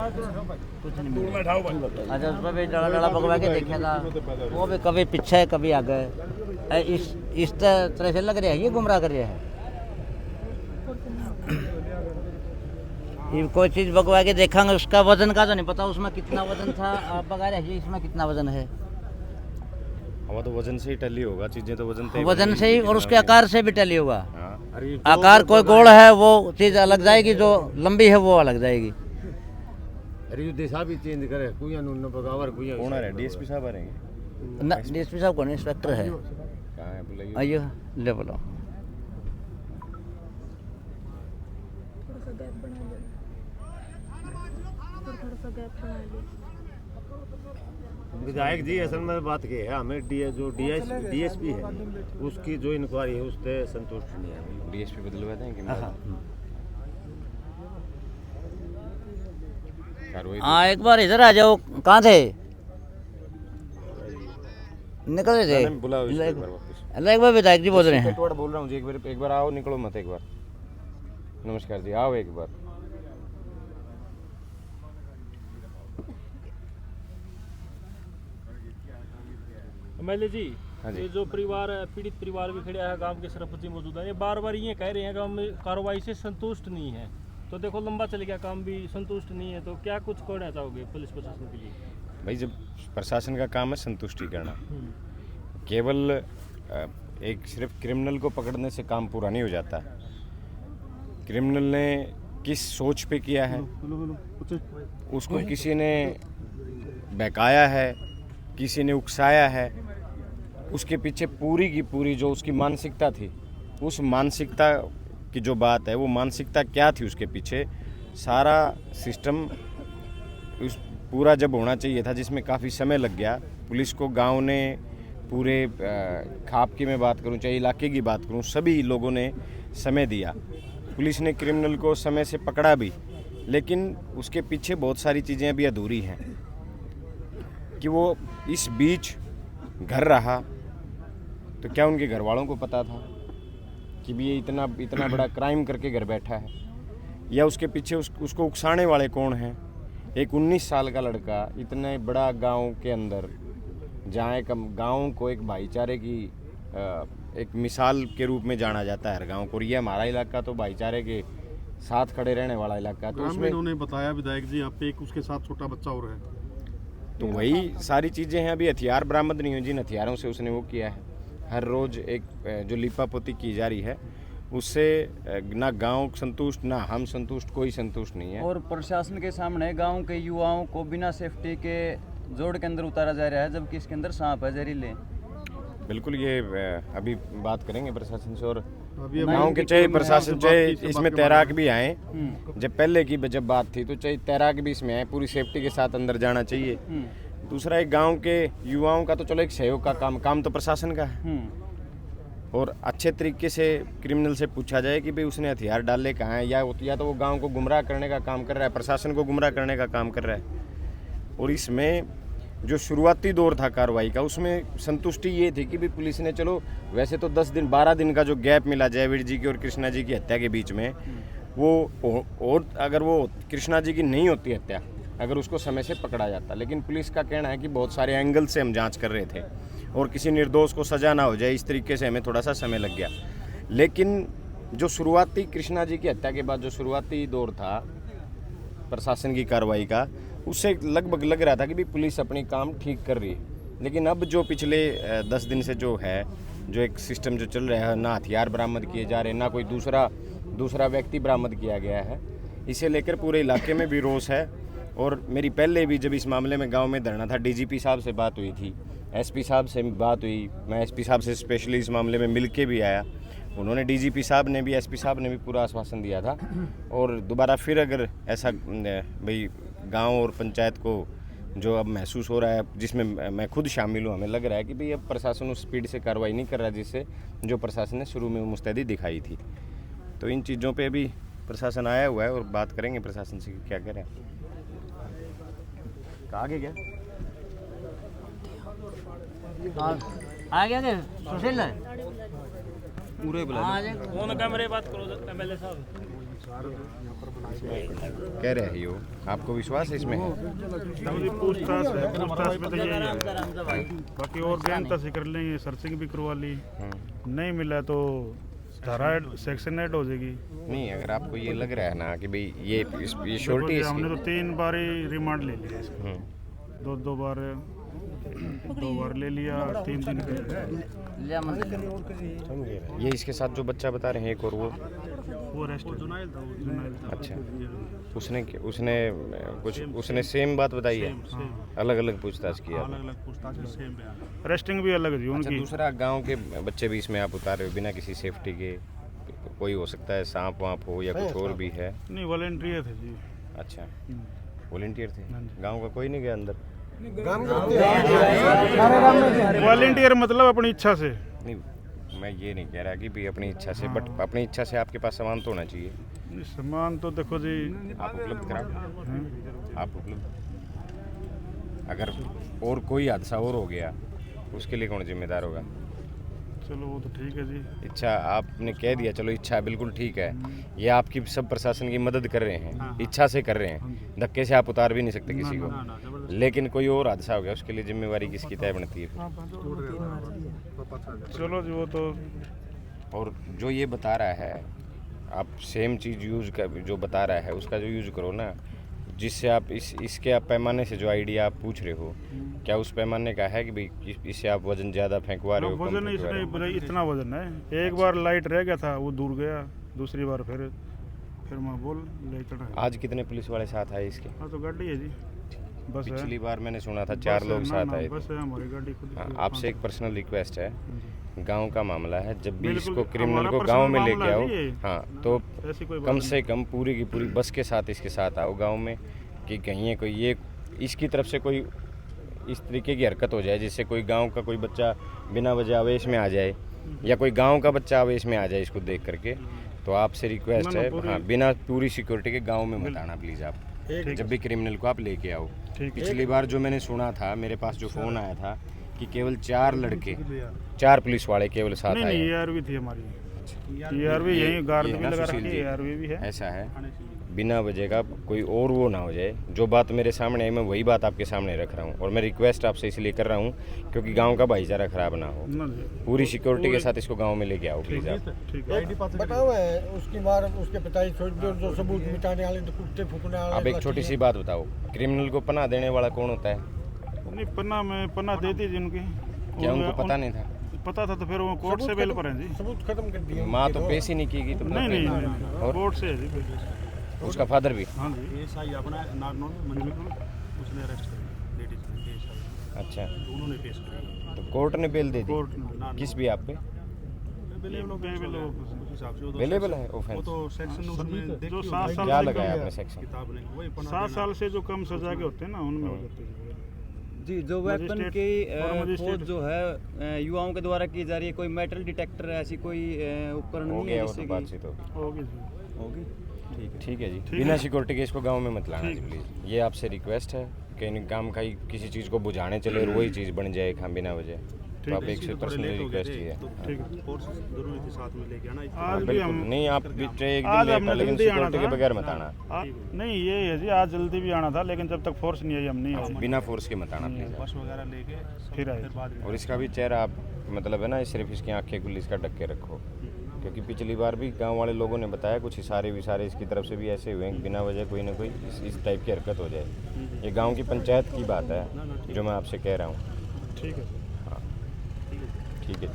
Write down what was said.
कुछ नहीं मिला। अच्छा उसमें भी डला डला पकवा के देखा था, वो भी कभी पीछे कभी आगे, इस तरह से लग रहा है ये गुमराह कर रहा है। ये कोई चीज़ पकवा के देखेंगे उसका वजन का तो नहीं पता, उसमें कितना वजन था, आप बता रहे हैं इसमें कितना वजन है। हवा तो वजन से ही टली होगा, चीजें तो वजन से ही और उसके आकार से भी टली होगा। आकार कोई गोल है वो चीज़ अलग जाएगी, जो लंबी है वो अलग जाएगी। अरे ये दिशा भी चेंज करे, कोई न बगावर कोई कौन आ रहे हैं? डीएसपी साहब आ रहे हैं? ना डीएसपी साहब कौन, इंस्पेक्टर है। कहाँ है बुलाइए। आइयो ले बोलो। विधायक जी असल में बात ये है, हमें जो डीएसपी है उसकी जो इंक्वायरी है उससे संतुष्ट नहीं है। डीएसपी बदलवा दें कि कार्रवाई हाँ एक बार इधर आ जाओ, कहाँ थे, निकल रहे थे। बुलाओ इसको एक बार वापस। अल्लाह एक बार विधायक जी बोल रहे हैं। बोल रहा हूँ जी, एक बार आओ, निकलो मत एक बार। नमस्कार जी, आओ एक बार। एमएलए जी, हाँ जी। ये जो परिवार पीड़ित परिवार भी खड़ा है, गांव के सरपंच मौजूद है, ये बार बार ये कह रहे हैं कि हम कार्रवाई से संतुष्ट नहीं है। तो देखो लंबा चल गया, काम भी संतुष्ट नहीं है, तो क्या कुछ कहना चाहोगे पुलिस प्रशासन के लिए? भाई जब प्रशासन का काम है संतुष्टि करना, केवल एक सिर्फ क्रिमिनल को पकड़ने से काम पूरा नहीं हो जाता। क्रिमिनल ने किस सोच पे किया है, उसको किसी ने बहकाया है, किसी ने उकसाया है, उसके पीछे पूरी की पूरी जो उसकी मानसिकता थी, उस मानसिकता की जो बात है, वो मानसिकता क्या थी उसके पीछे, सारा सिस्टम उस पूरा जब होना चाहिए था, जिसमें काफ़ी समय लग गया। पुलिस को गांव ने पूरे खाप की मैं बात करूं, चाहे इलाके की बात करूं, सभी लोगों ने समय दिया। पुलिस ने क्रिमिनल को समय से पकड़ा भी, लेकिन उसके पीछे बहुत सारी चीज़ें अभी अधूरी हैं कि वो इस बीच घर रहा तो क्या उनके घर वालों को पता था कि भी ये इतना बड़ा क्राइम करके घर बैठा है, या उसके पीछे उसको उकसाने वाले कौन हैं। एक 19 साल का लड़का इतने बड़ा गांव के अंदर, जहाँ एक गांव को एक भाईचारे की एक मिसाल के रूप में जाना जाता है हर गांव को, और ये हमारा इलाका तो भाईचारे के साथ खड़े रहने वाला इलाका है। तो उसमें उन्होंने बताया विधायक जी यहाँ पे एक उसके साथ छोटा बच्चा और है, तो वही सारी चीज़ें हैं। अभी हथियार बरामद नहीं हुई, जिन हथियारों से उसने वो किया है। हर रोज़ एक जो लिपापोती की जा रही है, उससे ना गांव संतुष्ट, ना हम संतुष्ट, कोई संतुष्ट नहीं है। और प्रशासन के सामने गांव के युवाओं को बिना सेफ्टी के जोड़ के अंदर उतारा जा रहा है, जबकि इसके अंदर सांप है जहरीले। बिल्कुल, ये अभी बात करेंगे प्रशासन से, और गाँव के चाहे प्रशासन चाहे इसमें तैराक भी आए। जब पहले की जब बात थी तो चाहे तैराक भी इसमें आए, पूरी सेफ्टी के साथ अंदर जाना चाहिए। दूसरा, एक गांव के युवाओं का तो चलो एक सहयोग का काम तो प्रशासन का है, और अच्छे तरीके से क्रिमिनल से पूछा जाए कि भाई उसने हथियार डाले कहाँ हैं, या तो वो गांव को गुमराह करने का काम कर रहा है, प्रशासन को गुमराह करने का काम कर रहा है। और इसमें जो शुरुआती दौर था कार्रवाई का, उसमें संतुष्टि ये थी कि भी पुलिस ने, चलो वैसे तो 10 दिन 12 दिन का जो गैप मिला जयवीर जी की और कृष्णा जी की हत्या के बीच में, वो और अगर वो कृष्णा जी की नहीं होती हत्या, अगर उसको समय से पकड़ा जाता। लेकिन पुलिस का कहना है कि बहुत सारे एंगल से हम जांच कर रहे थे और किसी निर्दोष को सजा ना हो जाए, इस तरीके से हमें थोड़ा सा समय लग गया। लेकिन जो शुरुआती कृष्णा जी की हत्या के बाद जो शुरुआती दौर था प्रशासन की कार्रवाई का, उससे लगभग लग रहा था कि भी पुलिस अपनी काम ठीक कर रही है। लेकिन अब जो पिछले 10 दिन से जो है, जो एक सिस्टम जो चल रहा है, ना हथियार बरामद किए जा रहे, ना कोई दूसरा व्यक्ति बरामद किया गया है, इसे लेकर पूरे इलाके में भी रोष है। और मेरी पहले भी जब इस मामले में गांव में धरना था, डीजीपी साहब से बात हुई थी, एसपी साहब से बात हुई, मैं एसपी साहब से स्पेशली इस मामले में मिल के भी आया। उन्होंने डीजीपी साहब ने भी, एसपी साहब ने भी पूरा आश्वासन दिया था। और दोबारा फिर अगर ऐसा भाई गांव और पंचायत को जो अब महसूस हो रहा है, जिसमें मैं खुद शामिल हूँ, हमें लग रहा है कि भाई अब प्रशासन उस स्पीड से कार्रवाई नहीं कर रहा जिससे जो प्रशासन ने शुरू में मुस्तैदी दिखाई थी। तो इन चीज़ों पे अभी प्रशासन आया हुआ है और बात करेंगे प्रशासन से क्या कह रहे हैं। आगे क्या आ गया थे सुशील पूरे बुला फोन कैमरे बात करो एमएलए साहब। कह रहे हैं यो, आपको विश्वास है इसमें? पूछताछ में तो यही है, बाकी और जानता से कर लेंगे, सर्चिंग भी करवा ली, नहीं मिला तो धारा सेक्शन ऐड हो जाएगी। नहीं, अगर आपको ये लग रहा है ना कि भाई ये श्योरिटी है हमने इसकी। तो 3 बार ही रिमांड ले लिया इसका, दो बार ले लिया, 3 दिन के लिया मंदिर ये इसके साथ जो बच्चा बता रहे हैं एक और वो रेस्ट जुनाइल था। अच्छा, उसने सेम बात बताई है, अलग अलग पूछताछ की आपने? अलग पूछताछ सेम बयान, रेस्टिंग भी अलग थी अच्छा, उनकी। दूसरा गांव के बच्चे भी इसमें आप उतारे हो बिना किसी सेफ्टी के, कोई हो सकता है सांप वाप हो या कुछ और भी है? नहीं, वॉलंटियर थे जी। अच्छा, वॉलंटियर थे, गांव का कोई नहीं गया अंदर? वॉलंटियर मतलब अपनी इच्छा से। नहीं, मैं ये नहीं कह रहा कि भी अपनी इच्छा से, बट अपनी इच्छा से आपके पास सामान तो होना चाहिए। नहीं, सामान तो देखो जी, आप उपलब्ध कराओ, आप उपलब्ध। अगर और कोई हादसा और हो गया उसके लिए कौन जिम्मेदार होगा? चलो वो तो ठीक है जी। इच्छा आपने कह दिया, चलो इच्छा बिल्कुल ठीक है, ये आपकी सब प्रशासन की मदद कर रहे हैं, इच्छा से कर रहे हैं, धक्के से आप उतार भी नहीं सकते किसी को, लेकिन कोई और हादसा हो गया उसके लिए जिम्मेवारी किसकी तय बनती है? चलो जी वो तो, और जो ये बता रहा है, आप सेम चीज़ यूज़ कर, जो बता रहा है उसका जो यूज़ करो ना, जिससे आप इसके आप पैमाने से जो आइडिया आप पूछ रहे हो, क्या उस पैमाने का है कि भाई इससे आप वजन ज़्यादा फेंकवा रहे हो, कम वजन फेंकवा रहे हो? इसमें इतना वजन है। एक बार लाइट रह गया था, वो दूर गया, दूसरी बार फिर मैं बोल ले चढ़ा। आज कितने पुलिस वाले साथ आए इसके? हाँ तो गाड़ी है जी, बस है। पिछली बार मैंने सुना था 4 लोग साथ आए थे। बस है हमारी गाड़ी खुद हाँ, की। आपसे एक पर्सनल रिक्वेस्ट है, गांव का मामला है, जब भी बिल्कुल, इसको क्रिमिनल हमारा को पर्सनल गांव में मामला लेके आओ, है ये। हाँ, तो ऐसी कोई बात कम नहीं। से कम पूरी की पूरी बस के साथ इसके साथ आओ गांव में, कि कहीं ये कोई ये इसकी तरफ से कोई इस तरीके की हरकत हो जाए जिससे कोई गांव का कोई बच्चा बिना वजह आवेश में आ जाए, या कोई गांव का बच्चा आवेश में आ जाए इसको देख करके, तो आपसे रिक्वेस्ट है, हाँ, बिना पूरी सिक्योरिटी के गाँव में मत आना प्लीज़ आप, जब भी क्रिमिनल को आप लेके आओ। पिछली बार जो मैंने सुना था, मेरे पास जो फ़ोन आया था कि केवल 4 लड़के, 4 पुलिस वाले केवल साथ नहीं आए नहीं, हैं। ARV थी हमारी, ARV यहीं गार्ड ये भी ना लगा सुशील रखी जी, है, ARV भी है। ऐसा है, बिना वजह का कोई और वो ना हो जाए। जो बात मेरे सामने है मैं वही बात आपके सामने रख रहा हूँ, और मैं रिक्वेस्ट आपसे इसलिए कर रहा हूँ क्योंकि गांव का भाईचारा खराब ना हो। ना जी, पूरी सिक्योरिटी के साथ इसको गांव में लेके आओ प्लीज़ आप। ठीक है। बताओ है उसकी मार, उसके पिताजी छोड़ दो, जो सबूत मिटाने वाले, तो कुत्ते फूकने वाले। आप एक छोटी सी बात बताओ, क्रिमिनल को पनाह देने वाला कौन होता है? नहीं, पन्ना देती थी उनकी। क्या उनको पता नहीं था? पता था तो फिर वो कोर्ट से बेल पर हैं जी। सबूत खत्म कर दिए। माँ तो पेश ही नहीं की तो नहीं नहीं, नहीं, कोर्ट से है जी। उसका फादर भी? हाँ जी, SI अपना नागनौर मंजिल उसने अरेस्ट कर लेडीज। अच्छा, उन्होंने पेश किया, तो कोर्ट ने बेल दे दी? कोर्ट ने किस भी आप पे अवेलेबल है ऑफेंस? तो सेक्शन उसमें जो 7 साल क्या से लगाया कम- आपने सेक्शन? किताब ने वही 7 साल से जो कम सजा के होते हैं ना, उनमें हो जाते हैं। जी, जो वेपन मजिस्ट्रेट की और मजिस्ट्रेट- खोज जो है युवाओं के द्वारा की जा रही है, कोई मेटल डिटेक्टर ऐसी कोई उपकरण हो नहीं गया है वो जिससे तो कि बातचीत होगी। होगी जी। होगी। ठीक है जी, ठीक बिना है। सिक्योरिटी के इसको गांव में मत लाना जी ठीक। प्लीज़, ये आपसे रिक्वेस्ट है। कहीं काम का ही किसी चीज़ को बुझाने चले और वही चीज़ बन जाए खाम बिना वजह, तो आप एक से पर्सनली रिक्वेस्ट ही है। ठीक है। जरूरी थी साथ में लेके आना। आज भी बिल्कुल हम नहीं, आप भी चाहे एक आज दिन हमने लेकर, लेकिन जल्दी आना सिक्योरिटी के था। बगैर मत आना। नहीं, ये है जी, आज जल्दी भी आना था, लेकिन जब तक फोर्स नहीं आई हम नहीं आए। बिना फोर्स के मत आना प्लीज़। बस वगैरह लेके फिर आए। और इसका भी चेहरा आप मतलब है ना, सिर्फ इसकी आंखें खुली, इसका ढक के रखो, क्योंकि पिछली बार भी गांव वाले लोगों ने बताया कुछ इशारे विशारे इसकी तरफ से भी ऐसे हुए हैं कि बिना वजह कोई ना कोई इस टाइप की हरकत हो जाए। ये गांव की पंचायत की बात है जो मैं आपसे कह रहा हूँ। ठीक है। हाँ, ठीक है।